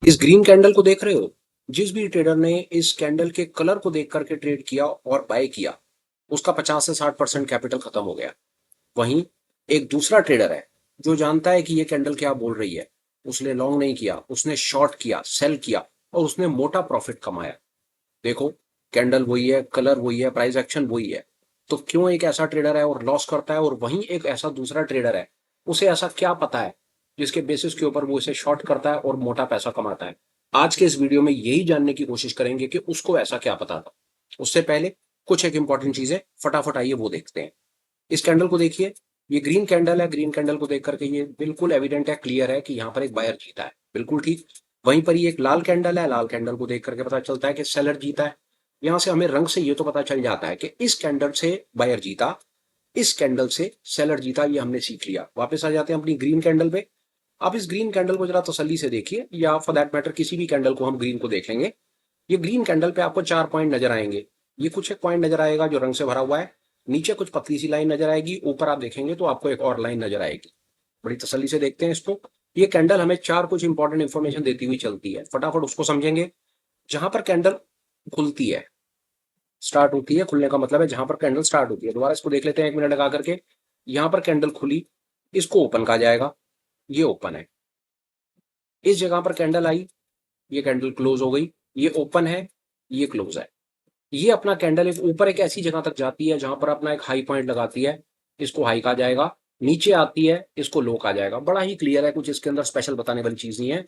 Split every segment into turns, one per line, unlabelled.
इस green candle को देख रहे हो? जिस भी ट्रेडर ने इस कैंडल के कलर को देख करके ट्रेड किया और बाय किया, उसका 50 से 60% कैपिटल खत्म हो गया। वहीं एक दूसरा ट्रेडर है जो जानता है कि ये कैंडल क्या बोल रही है, उसने लॉन्ग नहीं किया, उसने शॉर्ट किया, सेल किया और उसने मोटा प्रॉफिट कमाया। देखो, कैंडल वही है, कलर वही है, प्राइस एक्शन वही है। तो क्यों एक ऐसा ट्रेडर है और लॉस करता है और वहीं एक ऐसा दूसरा ट्रेडर है, उसे ऐसा क्या पता है जिसके बेसिस के ऊपर वो इसे शॉर्ट करता है और मोटा पैसा कमाता है? आज के इस वीडियो में यही जानने की कोशिश करेंगे कि उसको ऐसा क्या पता था। उससे पहले कुछ एक इंपॉर्टेंट चीजें फटाफट आइए वो देखते हैं। इस कैंडल को देखिए, ये ग्रीन कैंडल है। ग्रीन कैंडल को देख करके ये बिल्कुल एविडेंट है, क्लियर है कि यहाँ पर एक बायर जीता है, बिल्कुल ठीक। वहीं पर ये एक लाल कैंडल है, लाल कैंडल को देख करके पता चलता है कि सेलर जीता है। यहां से हमें रंग से ये तो पता चल जाता है कि इस कैंडल से बायर जीता, इस कैंडल से सेलर जीता, ये हमने सीख लिया। वापस आ जाते हैं अपनी ग्रीन कैंडल पे। आप इस ग्रीन कैंडल को जरा तसल्ली से देखिए, या फॉर दैट मैटर किसी भी कैंडल को हम ग्रीन को देख लेंगे। ये ग्रीन कैंडल पे आपको 4 पॉइंट नजर आएंगे। ये कुछ एक पॉइंट नजर आएगा जो रंग से भरा हुआ है, नीचे कुछ पतली सी लाइन नजर आएगी, ऊपर आप देखेंगे तो आपको एक और लाइन नजर आएगी। बड़ी तसल्ली से देखते हैं इसको। ये कैंडल हमें चार कुछ इंपॉर्टेंट इंफॉर्मेशन देती हुई चलती है, फटाफट उसको समझेंगे। जहां पर कैंडल खुलती है, स्टार्ट होती है, खुलने का मतलब है जहां पर कैंडल स्टार्ट होती है। दोबारा इसको देख लेते हैं 1 मिनट लगा करके। यहां पर कैंडल खुली, इसको ओपन कहा जाएगा। ये ओपन है। इस जगह पर कैंडल आई, ये कैंडल क्लोज हो गई। ये ओपन है, ये क्लोज है। ये अपना कैंडल एक ऊपर एक ऐसी जगह तक जाती है जहां पर अपना एक हाई पॉइंट लगाती है, इसको हाई कहा जाएगा। नीचे आती है, इसको लो कहा जाएगा। बड़ा ही क्लियर है, कुछ इसके अंदर स्पेशल बताने वाली चीज नहीं है।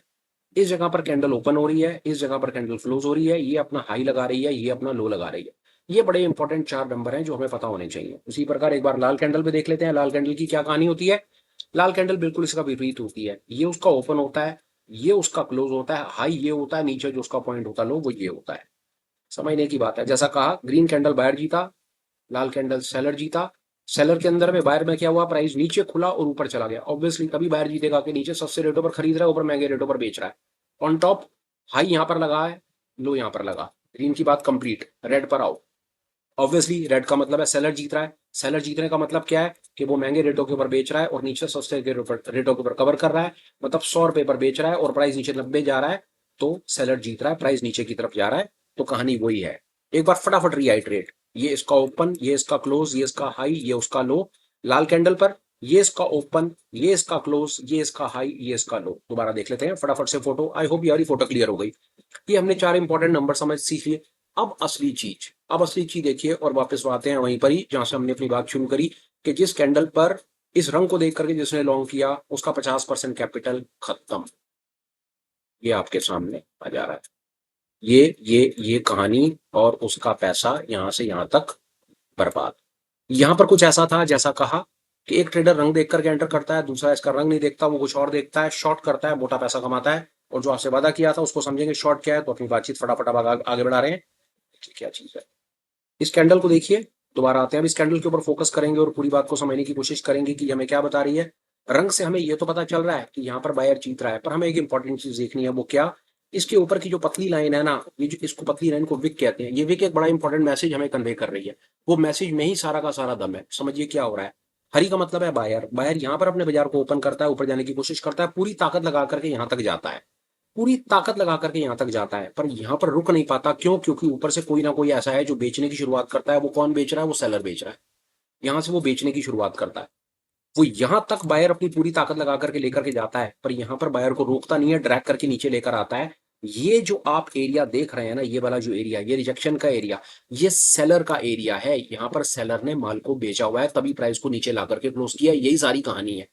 इस जगह पर कैंडल ओपन हो रही है, इस जगह पर कैंडल क्लोज हो रही है। ये अपना हाई लगा रही है, ये अपना लो लगा रही है। ये बड़े इंपॉर्टेंट 4 नंबर हैं जो हमें पता होने चाहिए। उसी प्रकार एक बार लाल कैंडल पे देख लेते हैं, लाल कैंडल की क्या कहानी होती है। लाल कैंडल बिल्कुल इसका विपरीत होती है। ये उसका ओपन होता है, ये उसका क्लोज होता है। हाई ये होता है, नीचे जो उसका पॉइंट होता है लो, वो ये होता है। समझने की बात है। जैसा कहा, ग्रीन कैंडल बायर जीता, लाल कैंडल सेलर जीता। सेलर के अंदर में बायर में क्या हुआ, प्राइस नीचे खुला और ऊपर चला गया। ऑब्वियसली तभी बायर जीतेगा कि नीचे सस्ते रेटों पर खरीद रहा है, ऊपर महंगे रेटों पर बेच रहा है। ऑन टॉप हाई यहां पर लगा है, लो यहां पर लगा। ग्रीन की बात कंप्लीट, रेड पर आओ। ऑब्वियसली रेड का मतलब है सेलर जीत रहा है। सेलर जीतने का मतलब क्या है कि वो महंगे रेटों के ऊपर बेच रहा है और नीचे सस्ते के रेटों के ऊपर कवर कर रहा है। मतलब 100 रुपए पर बेच रहा है और प्राइस नीचे 90 जा रहा है, तो सेलर जीत रहा है, प्राइस नीचे की तरफ जा रहा है। तो कहानी वही है। एक बार फटाफट रिआइट्रेट, ये इसका ओपन, ये इसका क्लोज, ये इसका हाई, ये उसका लो। लाल कैंडल पर ये इसका ओपन, ये इसका क्लोज, ये इसका हाई, ये इसका लो। दोबारा देख लेते हैं फटाफट से फोटो। आई होप यार फोटो क्लियर हो गई। ये हमने 4 इंपॉर्टेंट नंबर समझ सीख लिए। अब असली चीज देखिए और वापस आते हैं वहीं पर ही जहां से हमने अपनी बात शुरू करी, कि जिस कैंडल पर इस रंग को देख करके जिसने लॉन्ग किया, उसका 50% कैपिटल खत्म। ये आपके सामने आ जा रहा है। ये कहानी, और उसका पैसा यहां से यहां तक बर्बाद। यहां पर कुछ ऐसा था, जैसा कहा, कि एक ट्रेडर रंग देख करके एंटर करता है, दूसरा इसका रंग नहीं देखता, वो कुछ और देखता है, शॉर्ट करता है, मोटा पैसा कमाता है। और जो आपसे वादा किया था उसको समझेंगे शॉर्ट क्या है। तो अपनी बातचीत फटाफट अब आगे बढ़ा रहे हैं। देखिए क्या चीज है। इस कैंडल को देखिए, दोबारा आते हैं। अब इस कैंडल के ऊपर फोकस करेंगे और पूरी बात को समझने की कोशिश करेंगे कि हमें क्या बता रही है। रंग से हमें ये तो पता चल रहा है कि यहाँ पर बायर जीत रहा है, पर हमें एक इंपॉर्टेंट चीज देखनी है। वो क्या, इसके ऊपर की जो पतली लाइन है ना, ये जो इसको पतली लाइन को विक कहते हैं, ये विक एक बड़ा इंपॉर्टेंट मैसेज हमें कन्वे कर रही है। वो मैसेज में ही सारा का सारा दम है। समझिए क्या हो रहा है। हरी का मतलब है बायर। बायर यहाँ पर अपने बाजार को ओपन करता है, ऊपर जाने की कोशिश करता है, पूरी ताकत लगा करके यहाँ तक जाता है, पूरी ताकत लगा करके यहां तक जाता है, पर यहां पर रुक नहीं पाता। क्यों? क्योंकि ऊपर से कोई ना कोई ऐसा है जो बेचने की शुरुआत करता है। वो कौन बेच रहा है? वो सेलर बेच रहा है। यहां से वो बेचने की शुरुआत करता है। वो यहां तक बायर अपनी पूरी ताकत लगा करके लेकर के जाता है, पर यहां पर बायर को रोकता नहीं है, ड्रैग करके नीचे लेकर आता है। ये जो आप एरिया देख रहे हैं ना, ये वाला जो एरिया, ये रिजेक्शन का एरिया, ये सेलर का एरिया है। यहां पर सेलर ने माल को बेचा हुआ है, तभी प्राइस को नीचे ला करके क्लोज किया। यही सारी कहानी है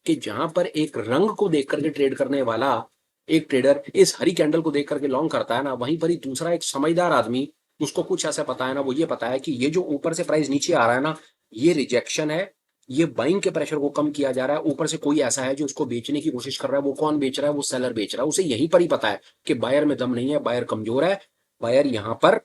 कि जहां पर एक रंग को देख करके ट्रेड करने वाला एक ट्रेडर इस हरी कैंडल को देख करके लॉन्ग करता है ना, वहीं पर ही दूसरा एक समझदार आदमी, उसको कुछ ऐसा पता है ना, वो ये पता है कि ये जो ऊपर से प्राइस नीचे आ रहा है ना, ये रिजेक्शन है। ये बाइंग के प्रेशर को कम किया जा रहा है। ऊपर से कोई ऐसा है जो उसको बेचने की कोशिश कर रहा है। वो कौन बेच रहा है? वो सेलर बेच रहा है। उसे यहीं पर ही पता है कि बायर में दम नहीं है, बायर कमजोर है, बायर यहां पर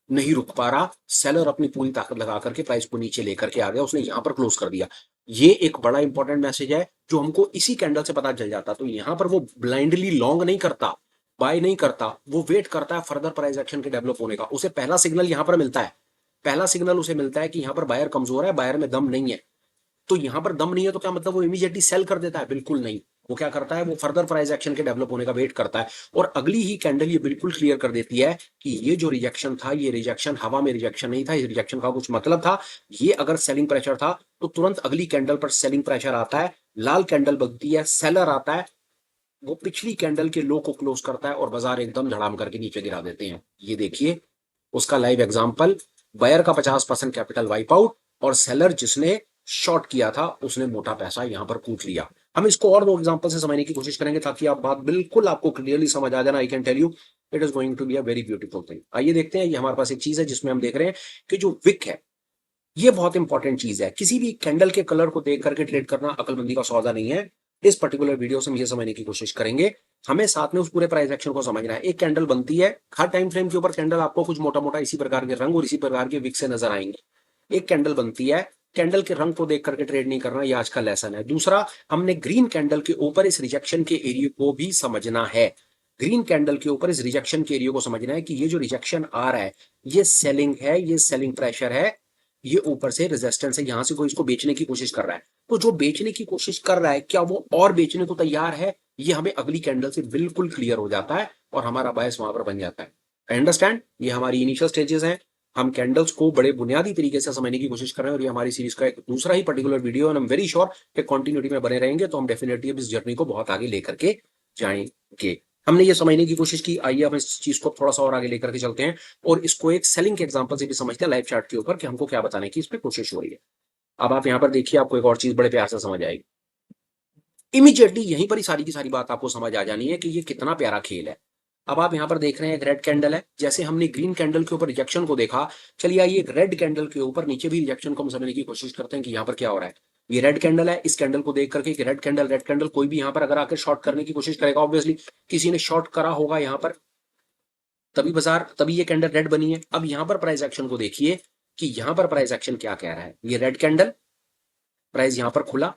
नहीं रुक पा रहा। सेलर अपनी पूरी ताकत लगा करके प्राइस को नीचे लेकर के आ गया, उसने यहां पर क्लोज कर दिया। ये एक बड़ा इंपॉर्टेंट मैसेज है जो हमको इसी कैंडल से पता चल जाता। तो यहां पर वो ब्लाइंडली लॉन्ग नहीं करता, बाय नहीं करता, वो वेट करता है फर्दर प्राइस एक्शन के डेवलप होने का। उसे पहला सिग्नल यहां पर मिलता है, पहला सिग्नल उसे मिलता है कि यहां पर बायर कमजोर है, बायर में दम नहीं है। तो यहां पर दम नहीं है तो क्या मतलब वो इमीडिएटली सेल कर देता है? बिल्कुल नहीं। वो क्या करता है, वो फर्दर प्राइस एक्शन के डेवलप होने का वेट करता है, और अगली ही कैंडल ये बिल्कुल क्लियर कर देती है कि ये जो रिजेक्शन था, ये रिजेक्शन हवा में रिजेक्शन नहीं था, इस रिजेक्शन का कुछ मतलब था, ये अगर सेलिंग प्रेशर था तो तुरंत अगली कैंडल पर सेलिंग प्रेशर आता है, लाल कैंडल बनती है, सेलर आता है, वो पिछली कैंडल के लो को क्लोज करता है और बाजार एकदम धड़ाम करके नीचे गिरा देते हैं। ये देखिए उसका लाइव एग्जांपल, बायर का 50% कैपिटल वाइप आउट, और सेलर जिसने शॉर्ट किया था उसने मोटा पैसा यहां पर कूट लिया। हम इसको और दो एग्जांपल से समझने की कोशिश करेंगे ताकि आप बात बिल्कुल आपको क्लियरली समझ आ जाना। I can tell you it is going to be a very beautiful thing. आइए देखते हैं, ये हमारे पास एक चीज है जिसमें हम देख रहे हैं कि जो विक है ये बहुत इंपॉर्टेंट चीज है। किसी भी कैंडल के कलर को देख करके ट्रेड करना अकलमंदी का सौदा नहीं है। इस पर्टिकुलर वीडियो से हम ये समझने की कोशिश करेंगे, हमें साथ में उस पूरे प्राइस एक्शन को समझना है। एक कैंडल बनती है, हर टाइम फ्रेम के ऊपर कैंडल आपको कुछ मोटा मोटा इसी प्रकार के रंग और इसी प्रकार के विक से नजर आएंगे। एक कैंडल बनती है, कैंडल के रंग को देख करके ट्रेड नहीं करना, ये आज का लेसन है। दूसरा, हमने ग्रीन कैंडल के ऊपर इस रिजेक्शन के एरिया को भी समझना है। ग्रीन कैंडल के ऊपर इस रिजेक्शन के एरिया को समझना है कि ये जो रिजेक्शन आ रहा है ये सेलिंग है, ये सेलिंग प्रेशर है, ये ऊपर से रेजिस्टेंस है, यहां से कोई इसको बेचने की कोशिश कर रहा है। तो जो बेचने की कोशिश कर रहा है क्या वो और बेचने को तैयार है, ये हमें अगली कैंडल से बिल्कुल क्लियर हो जाता है और हमारा बायस वहां पर बन जाता है। आई अंडरस्टैंड, ये हमारी इनिशियल स्टेजेस हैं। हम कैंडल्स को बड़े बुनियादी तरीके से समझने की कोशिश कर रहे हैं और ये हमारी सीरीज का एक दूसरा ही पर्टिकुलर वीडियो है। आई एम वेरी श्योर कि कंटिन्यूटी में बने रहेंगे तो हम डेफिनेटली इस जर्नी को बहुत आगे लेकर के जाएंगे। हमने ये समझने की कोशिश की, आइए हम इस चीज को थोड़ा सा और आगे लेकर के चलते हैं और इसको एक सेलिंग के एग्जांपल से भी समझते हैं लाइव चार्ट के ऊपर कि हमको क्या बताने की इस पे कोशिश हो रही है। अब आप यहाँ पर देखिए, आपको एक और चीज बड़े प्यार से समझ आएगी। इमीडिएटली यहीं पर ही सारी की सारी बात आपको समझ आ जानी है कि ये कितना प्यारा खेल है। अब आप यहाँ पर देख रहे हैं एक रेड कैंडल है, जैसे हमने ग्रीन कैंडल के ऊपर रिजेक्शन को देखा, चलिए आइए एक रेड कैंडल के ऊपर नीचे भी रिजेक्शन को हम समझने की कोशिश करते हैं कि यहाँ पर क्या हो रहा है। ये रेड कैंडल है, इस कैंडल को देख करके रेड कैंडल कोई भी यहाँ पर अगर आकर शॉर्ट करने की कोशिश करेगा, ऑब्वियसली किसी ने शॉर्ट करा होगा यहाँ पर, तभी ये कैंडल रेड बनी है। अब यहाँ पर प्राइस एक्शन को देखिए कि यहाँ पर प्राइस एक्शन क्या कह रहा है। ये रेड कैंडल, प्राइस यहाँ पर खुला,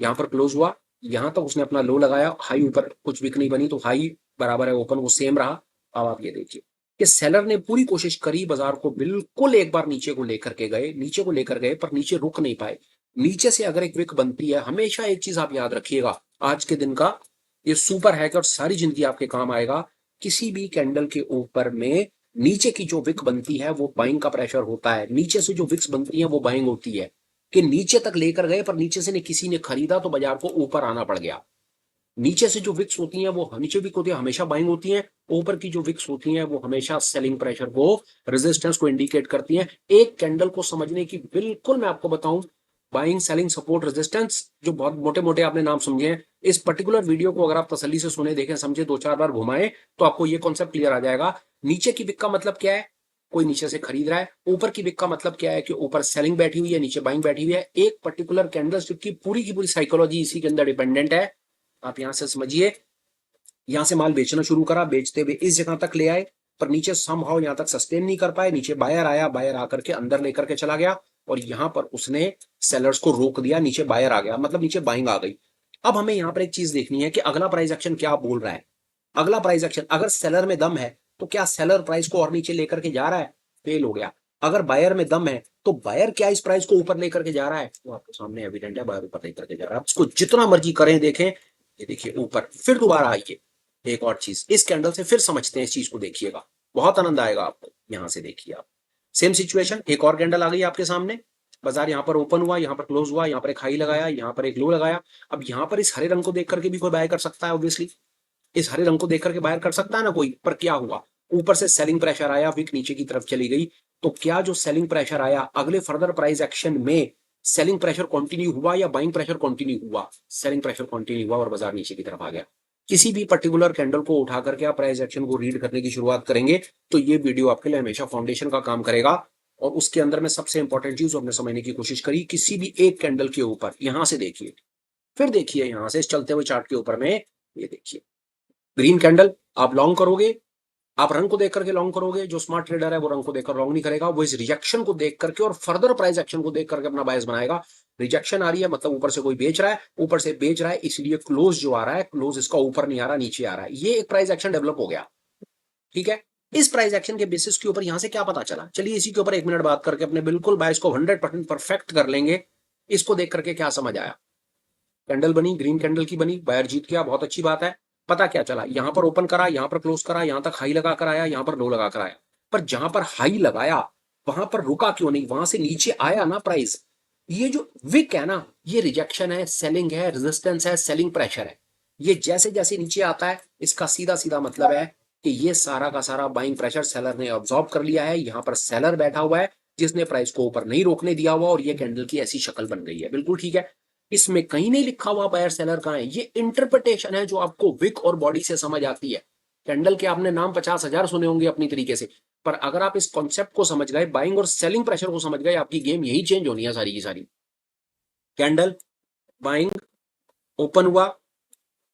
यहाँ पर क्लोज हुआ, यहाँ तक उसने अपना लो लगाया, हाई ऊपर कुछ विक नहीं बनी तो हाई बराबर है ओपन, वो सेम रहा। अब आप ये देखिए कि सेलर ने पूरी कोशिश करी, बाजार को बिल्कुल एक बार नीचे को लेकर के गए, नीचे को लेकर गए पर नीचे रुक नहीं पाए। नीचे से अगर एक विक बनती है, हमेशा एक चीज आप याद रखिएगा, आज के दिन का ये सुपर हैक और सारी जिंदगी आपके काम आएगा। किसी भी कैंडल के ऊपर में नीचे की जो विक बनती है वो बाइंग का प्रेशर होता है, नीचे से जो विक्स बनती है वो बाइंग होती है। कि नीचे तक लेकर गए पर नीचे से किसी ने खरीदा तो बाजार को ऊपर आना पड़ गया। नीचे से जो विक्स होती हैं वो नीचे विक होती है हमेशा बाइंग होती हैं, ऊपर की जो विक्स होती हैं वो हमेशा सेलिंग प्रेशर को, रेजिस्टेंस को इंडिकेट करती हैं। एक कैंडल को समझने की बिल्कुल मैं आपको बताऊं, बाइंग सेलिंग सपोर्ट रेजिस्टेंस जो बहुत मोटे मोटे आपने नाम समझे हैं, इस पर्टिकुलर वीडियो को अगर आप तसल्ली से सुने, देखें, समझे, दो चार बार घुमाएं तो आपको ये कॉन्सेप्ट क्लियर आ जाएगा। नीचे की विक का मतलब क्या है, कोई नीचे से खरीद रहा है। ऊपर की विक का मतलब क्या है कि ऊपर सेलिंग बैठी हुई है, नीचे बाइंग बैठी हुई है। एक पर्टिकुलर कैंडल स्टिक की पूरी साइकोलॉजी इसी के अंदर डिपेंडेंट है। आप यहां से समझिए, यहां से माल बेचना शुरू करा, बेचते हुए इस जगह तक ले आए पर नीचे समहाउ यहां तक सस्टेन नहीं कर पाए, नीचे बायर आया, बायर आकर के अंदर लेकर के चला गया और यहां पर उसने सेलर्स को रोक दिया, नीचे बायर आ गया, मतलब नीचे बाइंग आ गई। अब हमें यहां पर एक चीज देखनी है कि अगला प्राइस एक्शन क्या बोल रहा है। अगला प्राइस एक्शन, अगर सेलर में दम है तो क्या सेलर प्राइस को और नीचे लेकर के जा रहा है, फेल हो गया। अगर बायर में दम है तो बायर क्या इस प्राइस को ऊपर लेकर के जा रहा है, वो आपके सामने एविडेंट है, बायर ऊपर लेकर के जा रहा है। उसको जितना मर्जी करें देखें, ये देखिए ऊपर, फिर दोबारा आइए। एक और चीज इस कैंडल से फिर समझते हैं, इस चीज को देखिएगा, बहुत आनंद आएगा आपको। यहां से देखिए आप, सेम सिचुएशन, एक और कैंडल आ गई आपके सामने, बाजार यहाँ पर ओपन हुआ, यहाँ पर क्लोज हुआ, यहाँ पर एक हाई लगाया, यहाँ पर एक लो लगाया। अब यहाँ पर इस हरे रंग को देख करके भी कोई बाय कर सकता है, ऑब्वियसली इस हरे रंग को देख करके बायर कर सकता है ना कोई, पर क्या हुआ, ऊपर से सेलिंग प्रेशर आया, विक नीचे की तरफ चली गई। तो क्या जो सेलिंग प्रेशर आया अगले फर्दर प्राइस एक्शन में सेलिंग प्रेशर कंटिन्यू हुआ या बाइंग प्रेशर कंटिन्यू हुआ, सेलिंग प्रेशर कंटिन्यू हुआ और बाजार नीचे की तरफ आ गया। किसी भी पर्टिकुलर कैंडल को उठा करके आप प्राइस एक्शन को रीड करने की शुरुआत करेंगे तो ये वीडियो आपके लिए हमेशा फाउंडेशन का काम करेगा। और उसके अंदर में सबसे इंपॉर्टेंट चीज हमने समझने की कोशिश करी, किसी भी एक कैंडल के ऊपर, यहां से देखिए, फिर देखिए यहां से इस चलते हुए चार्ट के ऊपर में, ये देखिए ग्रीन कैंडल, आप लॉन्ग करोगे, आप रंग को देख करके लॉन्ग करोगे। जो स्मार्ट ट्रेडर है वो रंग को देखकर लॉन्ग नहीं करेगा, वो इस रिजेक्शन को देख करके और फर्दर प्राइस एक्शन को देख करके अपना बायस बनाएगा। रिजेक्शन आ रही है मतलब ऊपर से कोई बेच रहा है, ऊपर से बेच रहा है, इसलिए क्लोज जो आ रहा है, क्लोज इसका ऊपर नहीं आ रहा, नीचे आ रहा है। ये एक प्राइस एक्शन डेवलप हो गया, ठीक है। इस प्राइस एक्शन के बेसिस के ऊपर यहां से क्या पता चला, चलिए इसी के ऊपर एक मिनट बात करके अपने बिल्कुल बायस को 100% परफेक्ट कर लेंगे। इसको देख करके क्या समझ आया, कैंडल बनी, ग्रीन कैंडल की बनी, बायर जीत गया, बहुत अच्छी बात है। पता क्या चला, यहां पर ओपन करा, यहां पर क्लोज करा, यहां तक हाई लगा कर आया, यहां पर लो लगा कर आया, पर जहां पर हाई लगाया वहां पर रुका क्यों नहीं, वहां से नीचे आया ना प्राइस। ये जो विक है ना, ये रिजेक्शन है, सेलिंग है, रेजिस्टेंस है, सेलिंग प्रेशर है। ये जैसे जैसे नीचे आता है, इसका सीधा सीधा मतलब है कि ये सारा का सारा बाइंग प्रेशर सेलर ने ऑब्जॉर्व कर लिया है। यहां पर सेलर बैठा हुआ है जिसने प्राइस को ऊपर नहीं रोकने दिया हुआ, और ये कैंडल की ऐसी शक्ल बन गई है। बिल्कुल ठीक है, इसमें कहीं नहीं लिखा हुआ बायर सेलर कहां है, ये इंटरप्रिटेशन है जो आपको विक और बॉडी से समझ आती है। कैंडल के आपने नाम 50,000 सुने होंगे अपनी तरीके से, पर अगर आप इस कॉन्सेप्ट को समझ गए, बाइंग और सेलिंग प्रेशर को समझ गए, आपकी गेम यही चेंज होनी है सारी की सारी। कैंडल बाइंग, ओपन हुआ,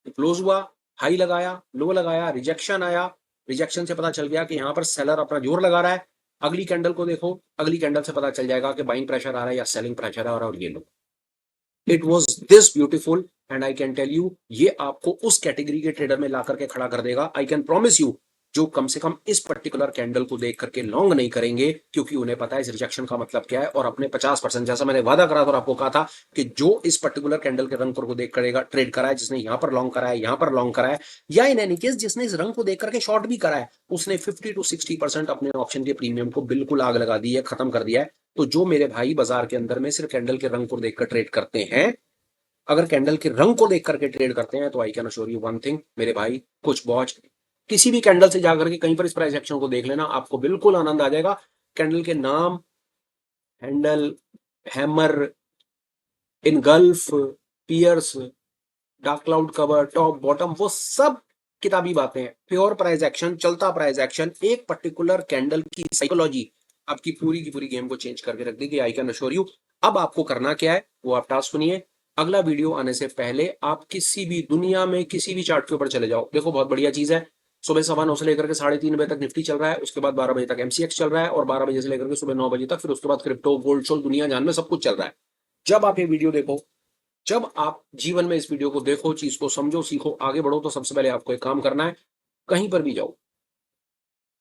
क्लोज हुआ, हाई लगाया, लो लगाया, रिजेक्शन आया, रिजेक्शन से पता चल गया कि यहां पर सेलर अपना जोर लगा रहा है। अगली कैंडल को देखो, अगली कैंडल से पता चल जाएगा कि बाइंग प्रेशर आ रहा है या सेलिंग प्रेशर आ रहा है, और ये लो। It was this beautiful, and I can tell you, ये आपको उस कैटेगरी के ट्रेडर में ला करके खड़ा कर देगा। आई कैन प्रॉमिस यू, जो कम से कम इस पर्टिकुलर कैंडल को देख करके लॉन्ग नहीं करेंगे, क्योंकि उन्हें पता है इस रिजेक्शन का मतलब क्या है, और अपने 50%, जैसा मैंने वादा करा था और आपको कहा था कि जो इस पर्टिकुलर कैंडल के रंग को देख करेगा, ट्रेड करा है, जिसने यहां पर लॉन्ग करा है, यहां पर लॉन्ग करा है, या इन एनी केस जिसने इस रंग को देख करके शॉर्ट भी करा है, उसने 50 to 60% अपने ऑप्शन के प्रीमियम को बिल्कुल आग लगा दी है, खत्म कर दिया है। तो जो मेरे भाई बाजार के अंदर में सिर्फ कैंडल के रंग को देखकर ट्रेड करते हैं, अगर कैंडल के रंग को देख करके ट्रेड करते हैं, तो I can assure you one thing मेरे भाई, कुछ वॉच किसी भी कैंडल से जाकर के कहीं पर इस प्राइस एक्शन को देख लेना, आपको बिल्कुल आनंद आ जाएगा। कैंडल के नाम, handle, hammer, engulf, pierce, dark cloud cover, top bottom, वो सब किताबी बातें हैं। प्योर प्राइस एक्शन, चलता प्राइस एक्शन, एक पर्टिकुलर कैंडल की साइकोलॉजी आपकी पूरी की पूरी गेम को चेंज करके रख देगी, आई कैन अश्योर यू। अब आपको करना क्या है, वो आप टास्क सुनिए। अगला वीडियो आने से पहले आप किसी भी दुनिया में किसी भी चार्ट के ऊपर चले जाओ, देखो बहुत बढ़िया चीज है। सुबह 9:15 से लेकर के 3:30 बजे तक निफ्टी चल रहा है, उसके बाद 12 बजे तक एमसीएक्स चल रहा है, और 12 बजे से लेकर के सुबह 9 बजे तक, फिर उसके बाद क्रिप्टो, गोल्ड, शोल्ड, दुनिया जान में सब कुछ चल रहा है। जब आप ये वीडियो देखो, जब आप जीवन में इस वीडियो को देखो, चीज को समझो, सीखो, आगे बढ़ो, तो सबसे पहले आपको एक काम करना है, कहीं पर भी जाओ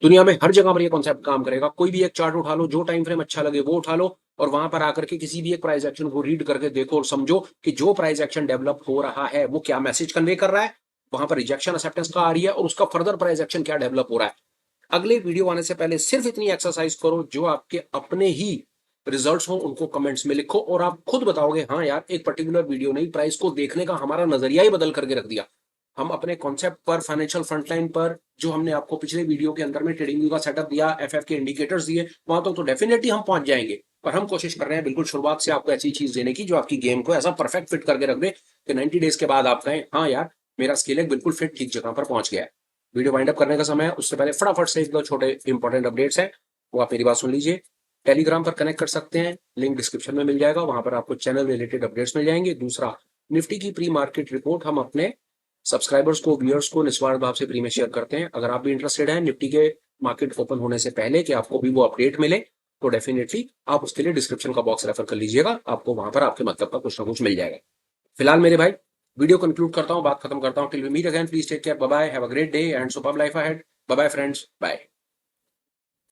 दुनिया में, हर जगह पर ये कॉन्सेप्ट काम करेगा। कोई भी एक चार्ट उठा लो, जो टाइम फ्रेम अच्छा लगे वो उठा लो, और वहां पर आकर के किसी भी एक प्राइस एक्शन को रीड करके देखो और समझो कि जो प्राइस एक्शन डेवलप हो रहा है वो क्या मैसेज कन्वे कर रहा है, वहां पर रिजेक्शन एक्सेप्टेंस का आ रही है, और उसका फर्दर प्राइस एक्शन क्या डेवलप हो रहा है। अगले वीडियो आने से पहले सिर्फ इतनी एक्सरसाइज करो, जो आपके अपने ही रिजल्ट्स हो उनको कमेंट्स में लिखो, और आप खुद बताओगे हाँ यार, एक पर्टिकुलर वीडियो ने प्राइस को देखने का हमारा नजरिया ही बदल करके रख दिया। हम अपने कॉन्सेप्ट पर, फाइनेंशियल फ्रंटलाइन पर, जो हमने आपको पिछले वीडियो के अंदर में ट्रेडिंग व्यू का सेटअप दिया, एफएफ के इंडिकेटर्स दिए, वहां तक तो डेफिनेटली हम पहुंच जाएंगे। पर हम कोशिश कर रहे हैं बिल्कुल शुरुआत से आपको ऐसी चीज देने की जो आपकी गेम को ऐसा परफेक्ट फिट करके रख दे कि 90 डेज के बाद आप कहें हाँ यार, मेरा स्केल एक बिल्कुल फिट ठीक जगह पर पहुंच गया है। वीडियो वाइंड अप करने का समय है, उससे पहले फटाफट से एक दो छोटे इंपॉर्टेंट अपडेट्स हैं, वो आप मेरी बात सुन लीजिए। टेलीग्राम पर कनेक्ट कर सकते हैं, लिंक डिस्क्रिप्शन में मिल जाएगा, वहां पर आपको चैनल रिलेटेड अपडेट्स मिल जाएंगे। दूसरा, निफ्टी की प्री मार्केट रिपोर्ट हम अपने सब्सक्राइबर्स को, व्यूअर्स को निस्वार्थ भाव से फ्री में शेयर करते हैं। अगर आप भी इंटरेस्टेड हैं निफ्टी के मार्केट ओपन होने से पहले कि आपको भी वो अपडेट मिले, तो डेफिनेटली आप उसके लिए डिस्क्रिप्शन का बॉक्स रेफर कर लीजिएगा, आपको वहां पर आपके मतलब का कुछ ना कुछ मिल जाएगा। फिलहाल मेरे भाई, वीडियो कंक्लूड करता हूं, बात खत्म करता हूं। Till we meet again, please take care, bye bye, have a great day and superb life ahead. Bye bye friends, bye.